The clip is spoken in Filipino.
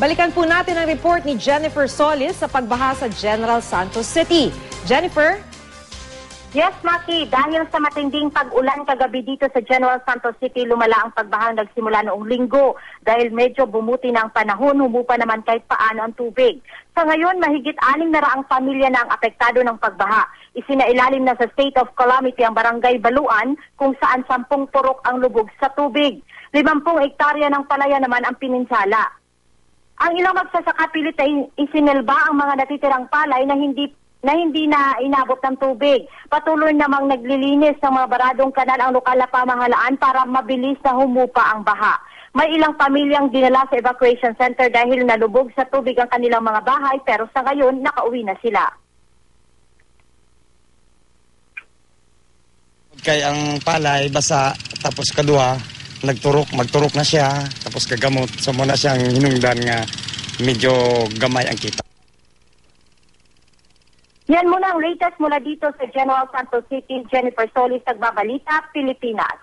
Balikan po natin ang report ni Jennifer Solis sa pagbaha sa General Santos City. Jennifer? Yes, Maki. Dahil sa matinding pag-ulan kagabi dito sa General Santos City, lumala ang pagbahang nagsimula noong linggo. Dahil medyo bumuti na ang panahon, humupa naman kahit paano ang tubig. Sa ngayon, mahigit 600 pamilya na ang apektado ng pagbaha. Isinailalim na sa state of calamity ang barangay Baluan, kung saan 10 purok ang lubog sa tubig. 50 hektarya ng palaya naman ang pininsala. Ang ilang magsasaka pilit na isinilba ang mga natitirang palay na hindi na inabot ng tubig. Patuloy namang naglilinis ng mga baradong kanal ang lokal na pamahalaan para mabilis na humupa ang baha. May ilang pamilyang dinala sa evacuation center dahil nalubog sa tubig ang kanilang mga bahay, pero sa ngayon nakauwi na sila. Kay ang palay basa, tapos kadua magturok na siya, tapos kagamot so muna siyang hinungdan nga medyo gamay ang kita. Yan muna ang latest mula dito sa General Santos City. Jennifer Solis, Nagbabalita, Pilipinas.